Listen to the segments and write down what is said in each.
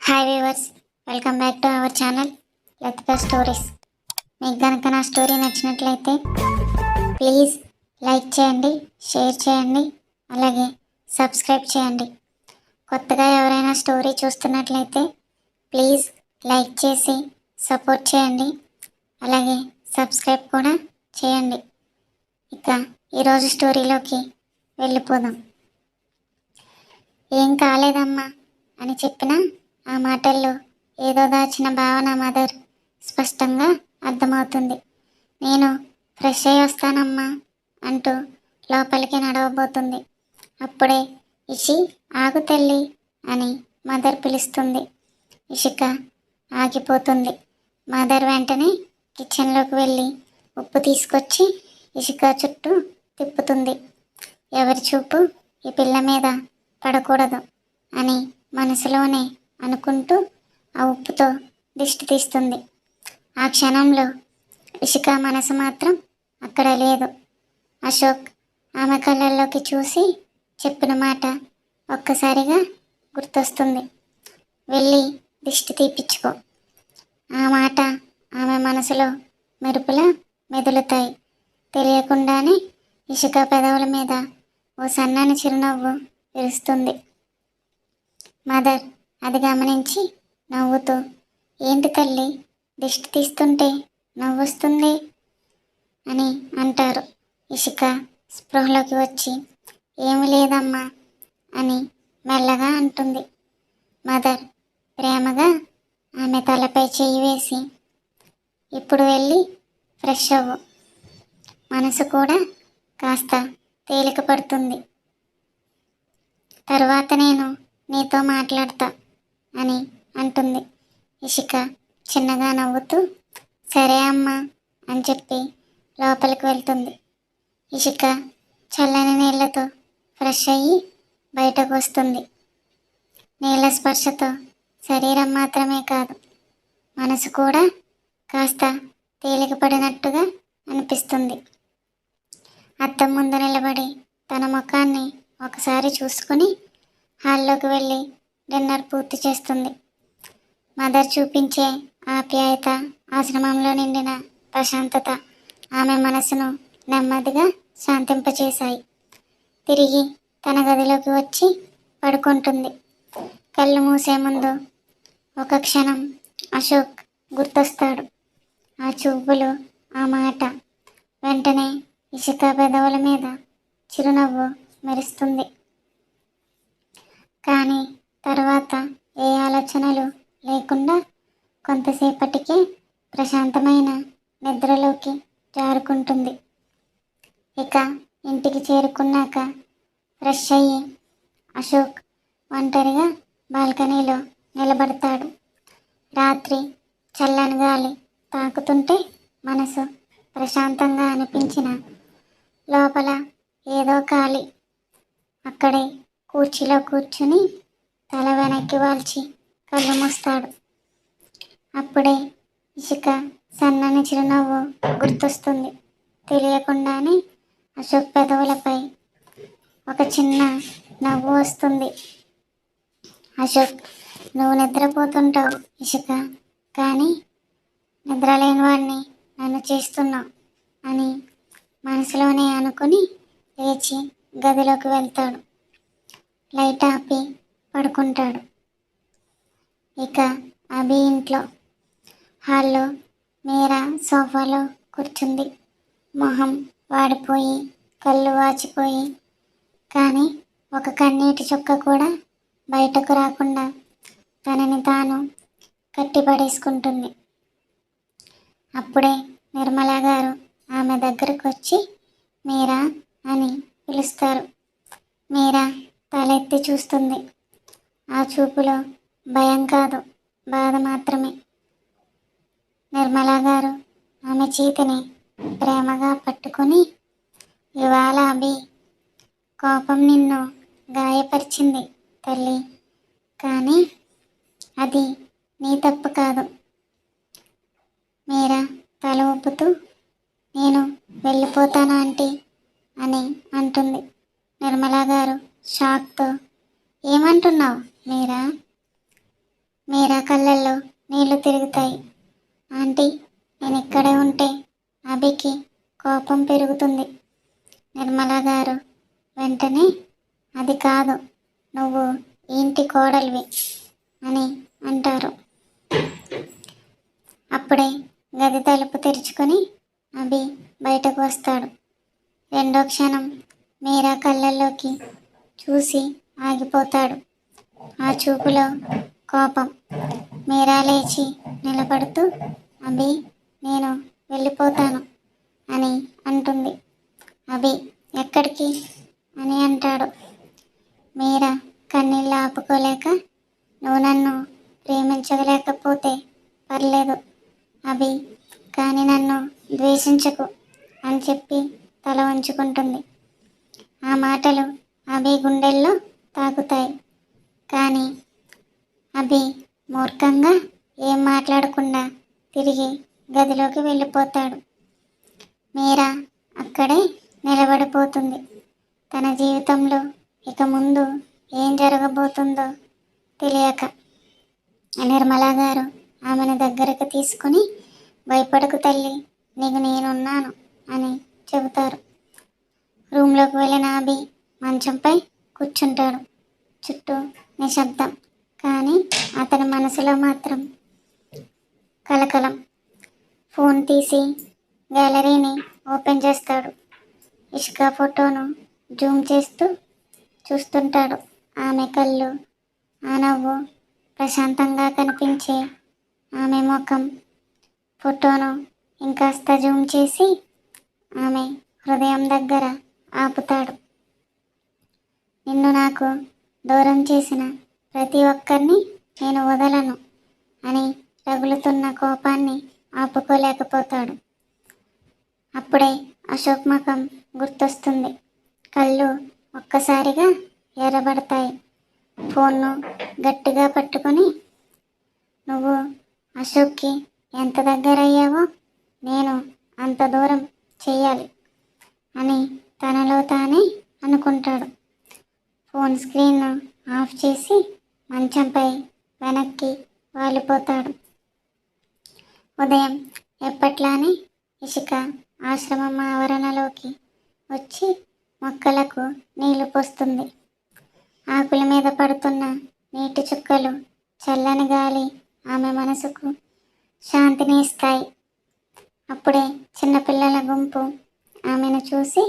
Hi viewers, welcome back to our channel Latika stories. మీకు కనుక నా స్టోరీ నచ్చినట్లయితే ప్లీజ్ లైక్ చేయండి, షేర్ చేయండి, అలాగే సబ్స్క్రైబ్ చేయండి. కొత్తగా ఎవరైనా స్టోరీ చూస్తున్నట్లయితే ప్లీజ్ లైక్ చేసి సపోర్ట్ చేయండి, అలాగే సబ్స్క్రైబ్ కూడా చేయండి. ఇక ఈరోజు స్టోరీలోకి వెళ్ళిపోదాం. ఏం కాలేదమ్మా అని చెప్పిన ఆ మాటల్లో ఏదో దాచిన భావన మదర్ స్పష్టంగా అర్థమవుతుంది. నేను ఫ్రెష్ అయ్యి వస్తానమ్మా అంటూ లోపలికి నడవబోతుంది. అప్పుడే ఇషి ఆగు తల్లి అని మదర్ పిలుస్తుంది. ఇషిక ఆగిపోతుంది. మదర్ వెంటనే కిచెన్లోకి వెళ్ళి ఉప్పు తీసుకొచ్చి ఇషిక చుట్టూ తిప్పుతుంది. ఎవరి చూపు ఈ పిల్ల మీద పడకూడదు అని మనసులోనే అనుకుంటూ ఆ ఉప్పుతో దిష్టి తీస్తుంది. ఆ క్షణంలో ఇషిక మనసు మాత్రం అక్కడ లేదు. అశోక్ ఆమె కళ్ళల్లోకి చూసి చెప్పిన మాట ఒక్కసారిగా గుర్తొస్తుంది. వెళ్ళి దిష్టి తీపిచ్చుకో. ఆ మాట ఆమె మనసులో మెరుపులా మెదులుతాయి. తెలియకుండానే ఇషిక పెదవుల మీద ఓ సన్నని చిరునవ్వు విరుస్తుంది. మదర్ అది గమనించి నవ్వుతూ, ఏంటి తల్లి దిష్టి తీస్తుంటే నవ్వొస్తుంది అని అంటారు. ఇషిక స్పృహలోకి వచ్చి ఏమి లేదమ్మా అని మెల్లగా అంటుంది. మదర్ ప్రేమగా ఆమె తలపై చెయ్యి వేసి, ఇప్పుడు వెళ్ళి ఫ్రెష్ అవ్వు, మనసు కూడా కాస్త తేలిక పడుతుంది, తర్వాత నేను నీతో మాట్లాడతా అని అంటుంది. ఇషిక చిన్నగా నవ్వుతూ సరే అమ్మా అని చెప్పి లోపలికి వెళ్తుంది. ఇషిక చల్లని నీళ్లతో ఫ్రెష్ అయ్యి బయటకు వస్తుంది. నీళ్ళ స్పర్శతో శరీరం మాత్రమే కాదు, మనసు కూడా కాస్త తేలికపడినట్టుగా అనిపిస్తుంది. అద్దం ముందు నిలబడి తన ముఖాన్ని ఒకసారి చూసుకుని హాల్లోకి వెళ్ళి డిన్నర్ పూర్తి చేస్తుంది. మదర్ చూపించే ఆప్యాయత, ఆశ్రమంలో నిండిన ప్రశాంతత ఆమె మనసును నెమ్మదిగా శాంతింపచేశాయి. తిరిగి తన గదిలోకి వచ్చి పడుకుంటుంది. కళ్ళు మూసే ముందు ఒక క్షణం అశోక్ గుర్తొస్తాడు. ఆ చూపులు, ఆ మాట. వెంటనే ఇషిక పెదవుల మీద చిరునవ్వు మెరుస్తుంది. కానీ తర్వాత ఏ ఆలోచనలు లేకుండా కొంతసేపటికే ప్రశాంతమైన నిద్రలోకి జారుకుంటుంది. ఇక ఇంటికి చేరుకున్నాక ఫ్రెష్ అయ్యి అశోక్ ఒంటరిగా బాల్కనీలో నిలబడతాడు. రాత్రి చల్లని గాలి తాకుతుంటే మనసు ప్రశాంతంగా అనిపించిన లోపల ఏదో ఖాళీ. అక్కడే కుర్చీలో కూర్చుని తల వెనక్కి వాల్చి కళ్ళు మూస్తాడు. అప్పుడే ఇషిక సన్నని చిరునవ్వు గుర్తొస్తుంది. తెలియకుండానే అశోక్ పెదవులపై ఒక చిన్న నవ్వు వస్తుంది. అశోక్, నువ్వు నిద్రపోతుంటావు ఇషిక, కానీ నిద్రలేని వాడిని నన్ను చేస్తున్నావు అని మనసులోనే అనుకుని లేచి గదిలోకి వెళ్తాడు. లైట్ ఆపి పడుకుంటాడు. ఇక అభి ఇంట్లో హాల్లో మీరా సోఫాలో కూర్చుంది. మొహం వాడిపోయి, కళ్ళు వాచిపోయి, కానీ ఒక కన్నీటి చుక్క కూడా బయటకు రాకుండా తనని తాను కట్టిపడేసుకుంటుంది. అప్పుడే నిర్మల గారు ఆమె దగ్గరకు వచ్చి మీరా అని పిలుస్తారు. మీరా తలెత్తి చూస్తుంది. ఆ చూపులో భయం కాదు, బాధ మాత్రమే. నిర్మల గారు ఆమె చేతిని ప్రేమగా పట్టుకుని, ఇవాళ అభి కోపం నిన్ను గాయపరిచింది తల్లి, కానీ అది నీ తప్పు కాదు. మీరా తల ఊపుతూ నేను వెళ్ళిపోతాను ఆంటీ అని అంటుంది. నిర్మల గారు షాక్తో ఏమంటున్నావు మీరా? మీరా కళ్ళల్లో నీళ్లు తిరుగుతాయి. ఆంటీ, నేను ఇక్కడే ఉంటే అభికి కోపం పెరుగుతుంది. నిర్మల గారు వెంటనే, అది కాదు, నువ్వు ఈ ఇంటి కోడలివి అని అంటారు. అప్పుడే గది తలుపు తెరుచుకొని అభి బయటకు వస్తాడు. రెండో క్షణం మీరా కళ్ళల్లోకి చూసి ఆగిపోతాడు. ఆ చూపులో కోపం. మీరా లేచి నిలబడుతూ, అభి, నేను వెళ్ళిపోతాను అని అంటుంది. అభి, ఎక్కడికి అని అంటాడు. మీరా కన్నీళ్ళు ఆపుకోలేక, నువ్వు నన్ను ప్రేమించలేకపోతే పర్లేదు అభి, కానీ నన్ను ద్వేషించకు అని చెప్పి తల వంచుకుంటుంది. ఆ మాటలు అభి గుండెల్లో తాకుతాయి. కానీ అభి మూర్ఖంగా ఏం మాట్లాడకుండా తిరిగి గదిలోకి వెళ్ళిపోతాడు. మీరా అక్కడే నిలబడిపోతుంది. తన జీవితంలో ఇక ముందు ఏం జరగబోతుందో తెలియక. నిర్మల గారు ఆమెను దగ్గరకు తీసుకుని, భయపడకు తల్లి, నీకు నేనున్నాను అని చెబుతారు. రూమ్లోకి వెళ్ళిన అభి మంచంపై కూర్చుంటాడు. చుట్టూ నిశ్శబ్దం. కానీ అతని మనసులో మాత్రం కలకలం. ఫోన్ తీసి గ్యాలరీని ఓపెన్ చేస్తాడు. ఇష్క ఫోటోను జూమ్ చేస్తూ చూస్తుంటాడు. ఆమె కళ్ళు, ఆ నవ్వు, ప్రశాంతంగా కనిపించే ఆమె ముఖం. ఫోటోను ఇంకాస్త జూమ్ చేసి ఆమె హృదయం దగ్గర ఆపుతాడు. నిన్ను నాకు దూరం చేసిన ప్రతి ఒక్కరిని నేను వదలను అని రగులుతున్న కోపాన్ని ఆపుకోలేకపోతాడు. అప్పుడే అశోక్ ముఖం గుర్తొస్తుంది. కళ్ళు ఒక్కసారిగా ఎర్రబడతాయి. ఫోన్ను గట్టిగా పట్టుకొని, నువ్వు అశోక్కి ఎంత దగ్గర అయ్యావో నేను అంత దూరం చేయాలి అని తనలో తానే అనుకుంటాడు. ఫోన్ స్క్రీన్ ఆఫ్ చేసి మంచంపై వెనక్కి వాలిపోతాడు. ఉదయం ఎప్పట్లానే ఇషిక ఆశ్రమం ఆవరణలోకి వచ్చి మొక్కలకు నీళ్లు పోస్తుంది. ఆకుల మీద పడుతున్న నీటి చుక్కలు, చల్లని గాలి ఆమె మనసుకు శాంతిని ఇస్తాయి. అప్పుడే చిన్నపిల్లల గుంపు ఆమెను చూసి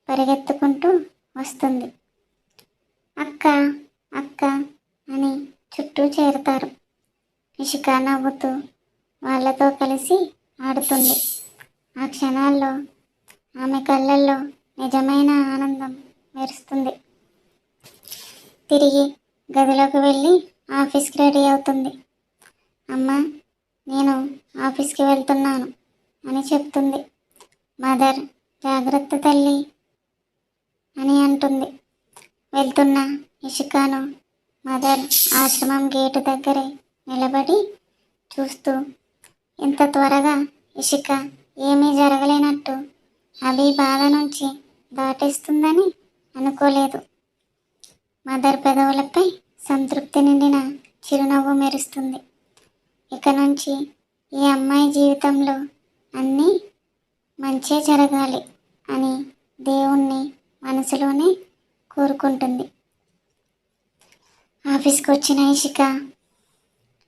పరిగెత్తుకుంటూ వస్తుంది. అక్క, అక్క అని చుట్టూ చేరుతారు. ఇషిక నవ్వుతూ వాళ్ళతో కలిసి ఆడుతుంది. ఆ క్షణాల్లో ఆమె కళ్ళల్లో నిజమైన ఆనందం మెరుస్తుంది. తిరిగి గదిలోకి వెళ్ళి ఆఫీస్కి రెడీ అవుతుంది. అమ్మ, నేను ఆఫీస్కి వెళ్తున్నాను అని చెప్తుంది. మదర్, జాగ్రత్త తల్లి అని అంటుంది. వెళ్తున్న ఇషికాను మదర్ ఆశ్రమం గేటు దగ్గరే నిలబడి చూస్తూ, ఇంత త్వరగా ఇషిక ఏమీ జరగలేనట్టు అభి బాధ నుంచి దాటేస్తుందని అనుకోలేదు. మదర్ పెదవులపై సంతృప్తి నిండిన చిరునవ్వు మెరుస్తుంది. ఇక నుంచి ఈ అమ్మాయి జీవితంలో అన్నీ మంచే జరగాలి అని దేవుణ్ణి మనసులోనే కోరుకుంటుంది. ఆఫీస్కి వచ్చిన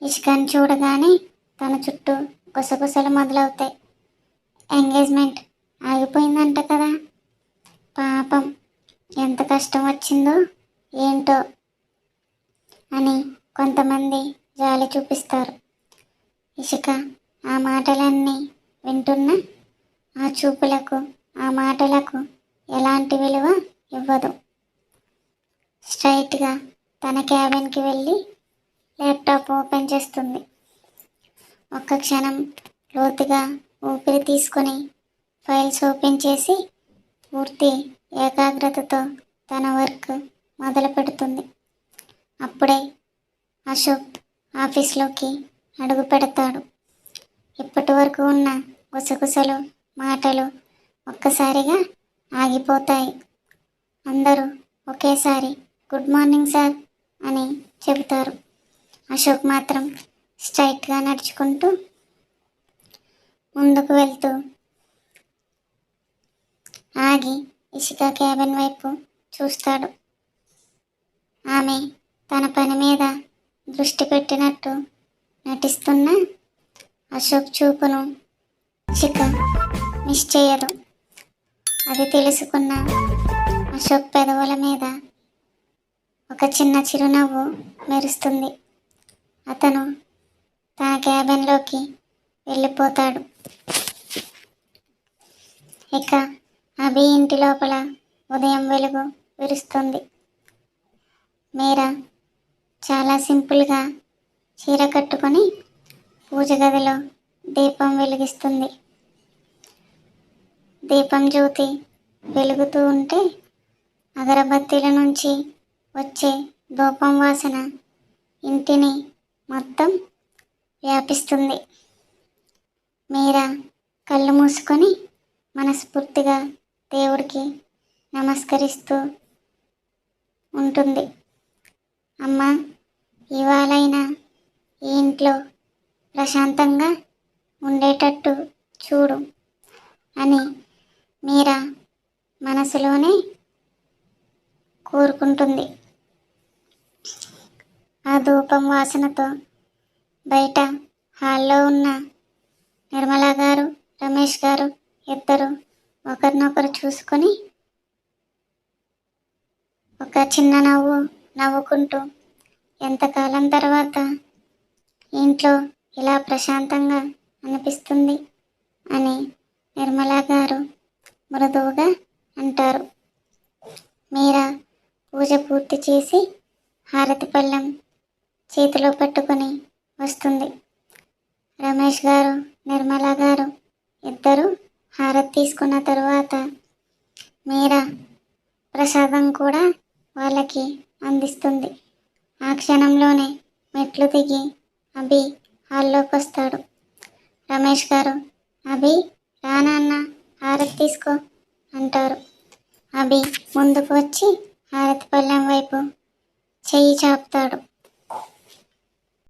ఇషికను చూడగానే తన చుట్టూ గుసగుసలు మొదలవుతాయి. ఎంగేజ్మెంట్ ఆగిపోయిందంట కదా, పాపం ఎంత కష్టం వచ్చిందో ఏంటో అని కొంతమంది జాలి చూపిస్తారు. ఇషిక ఆ మాటలన్నీ వింటున్న ఆ చూపులకు, ఆ మాటలకు ఎలాంటి విలువ ఇవ్వదు. స్ట్రైట్గా తన క్యాబిన్కి వెళ్ళి ల్యాప్టాప్ ఓపెన్ చేస్తుంది. ఒక్క క్షణం లోతుగా ఊపిరి తీసుకొని ఫైల్స్ ఓపెన్ చేసి పూర్తి ఏకాగ్రతతో తన వర్క్ మొదలు పెడుతుంది. అప్పుడే అశోక్ ఆఫీస్లోకి అడుగు పెడతాడు. ఇప్పటి వరకు ఉన్న గుసగుసలు, మాటలు ఒక్కసారిగా ఆగిపోతాయి. అందరూ ఒకేసారి గుడ్ మార్నింగ్ సార్ అని చెబుతారు. అశోక్ మాత్రం స్ట్రైట్గా నడుచుకుంటూ ముందుకు వెళ్తూ ఆగి ఇషిక క్యాబిన్ వైపు చూస్తాడు. ఆమె తన పని మీద దృష్టి పెట్టినట్టు నటిస్తున్న అశోక్ చూపును ఇషిక మిస్ చేయదు. అది తెలుసుకున్న అశోక్ పెదవుల మీద ఒక చిన్న చిరునవ్వు మెరుస్తుంది. అతను తన క్యాబిన్లోకి వెళ్ళిపోతాడు. ఇక అభి ఇంటి లోపల ఉదయం వెలుగు విరుస్తుంది. మీరా చాలా సింపుల్గా చీర కట్టుకొని పూజ గదిలో దీపం వెలిగిస్తుంది. దీపం జ్యోతి వెలుగుతూ ఉంటే అగరబత్తీల నుంచి వచ్చే ధూపం వాసన ఇంటిని మొత్తం వ్యాపిస్తుంది. మీరా కళ్ళు మూసుకొని మనస్ఫూర్తిగా దేవుడికి నమస్కరిస్తూ ఉంటుంది. అమ్మా, ఇవాళైనా ఈ ఇంట్లో ప్రశాంతంగా ఉండేటట్టు చూడు అని మీరా మనసులోనే కోరుకుంటుంది. ఆ ధూపం వాసనతో బయట హాల్లో ఉన్న నిర్మల గారు, రమేష్ గారు ఇద్దరు ఒకరినొకరు చూసుకొని ఒక చిన్న నవ్వు నవ్వుకుంటూ ఎంతకాలం తర్వాత ఇంట్లో ఇలా ప్రశాంతంగా అనిపిస్తుంది అని నిర్మల గారు మృదువుగా అంటారు. మీరా పూజ పూర్తి చేసి హారతి పళ్ళెం చేతిలో పట్టుకొని వస్తుంది. రమేష్ గారు, నిర్మల గారు ఇద్దరు హారతి తీసుకున్న తరువాత మీరా ప్రసాదం కూడా వాళ్ళకి అందిస్తుంది. ఆ క్షణంలోనే మెట్లు దిగి అభి హాల్లోకి వస్తాడు. రమేష్ గారు, అభి రా నాన్న, హారతి తీసుకో అంటారు. అభి ముందుకు వచ్చి హారతి పళ్ళెం వైపు చెయ్యి చాపుతాడు.